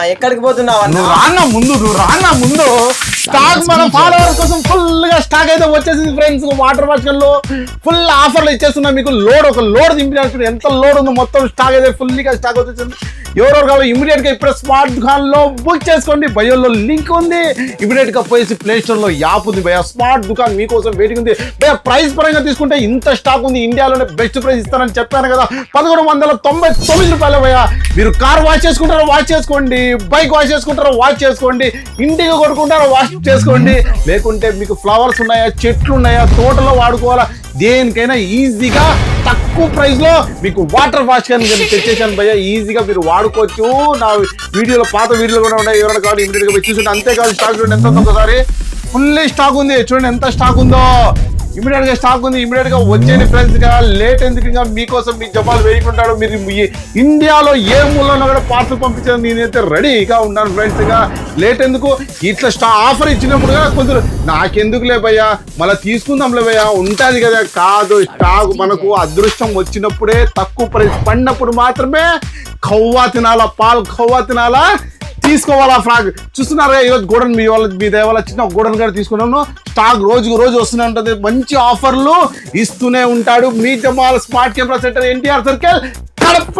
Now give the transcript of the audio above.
ఎక్కడికి పోతున్నావు అన్న? నువ్వు రాన్న ముందు స్టాక్ మన ఫాలోవర్స్ కోసం ఫుల్ గా స్టాక్ అయితే వచ్చేసింది ఫ్రెండ్స్. వాటర్ వాష్ లో ఫుల్ ఆఫర్లు ఇచ్చేస్తున్నా మీకు. ఒక లోడ్ దింపి ఎంత లోడ్ ఉందో మొత్తం స్టాక్ అయితే ఫుల్ గా స్టాక్ వచ్చేసింది. ఎవరెవరు కావాలి ఇమీడియట్ గా ఇప్పుడు స్మార్ట్ దుకాన్ లో బుక్ చేసుకోండి. బయోలో లింక్ ఉంది. ఇమీడియట్ గా పోయేసి ప్లే స్టోర్ లో యాప్ ఉంది భయ. స్మార్ట్ దుకాన్ మీకోసం వెయిటింగ్ ఉంది భయ. ప్రైస్ పరంగా తీసుకుంటే ఇంత స్టాక్ ఉంది. ఇండియాలోనే బెస్ట్ ప్రైస్ ఇస్తానని చెప్పాను కదా. 1199 రూపాయలు భయ. మీరు కార్ వాష్ చేసుకుంటారో వాష్ చేసుకోండి, బైక్ వాష్ చేసుకుంటారో వాష్ చేసుకోండి, ఇంటికి కొట్టుకుంటారో వాష్ చేసుకోండి, లేకుంటే మీకు ఫ్లవర్స్ ఉన్నాయా, చెట్లు ఉన్నాయా, తోటలో వాడుకోవాలా, దేనికైనా ఈజీగా తక్కువ ప్రైస్ లో మీకు వాటర్ వాష్ కానీ తెచ్చేసాను భయ్య. ఈజీగా మీరు వాడుకోవచ్చు. నా వీడియోలో పాత వీడియోలు కూడా ఉన్నాయి. ఎవరైనా కావాలి ఇమీడియట్ గా చూసుకుంటే. అంతేకాదు స్టాక్ చూడండి ఎంత ఉందో ఒకసారి. ఫుల్ స్టాక్ ఉంది చూడండి ఎంత స్టాక్ ఉందో. ఇమీడియట్ గా స్టాక్ ఉంది. ఇమీడియట్ గా వచ్చేది ఫ్రెండ్స్ గా. లేట్ ఎందుకు, ఇంకా మీకోసం మీ జపాలు వేయకుంటాడు. మీరు ఇండియాలో ఏ మూలలో కూడా పార్సల్ పంపించాను. నేనైతే రెడీగా ఉన్నాను ఫ్రెండ్స్ గా. లేట్ ఎందుకు, ఇట్లా ఆఫర్ ఇచ్చినప్పుడు కొంచెం నాకెందుకులే భయ్యా, మళ్ళీ తీసుకుందాంలే భయ్యా, ఉంటుంది కదా. కాదు, స్టాక్ మనకు అదృష్టం వచ్చినప్పుడే, తక్కువ ప్రైస్ పడినప్పుడు మాత్రమే ఖవ్వా తినాలా, పాలు ఖవ్వా తినాలా, తీసుకోవాలా. ఫ్రాక్ చూస్తున్నారా ఈరోజు గోడన్ మీ దేవాల చిన్న గోడన్ గారు తీసుకున్నాను. స్టాక్ రోజుకు రోజు వస్తూనే ఉంటుంది. మంచి ఆఫర్లు ఇస్తూనే ఉంటాడు. మీ Jamal smart camera centre, NTR circle, Kadapa.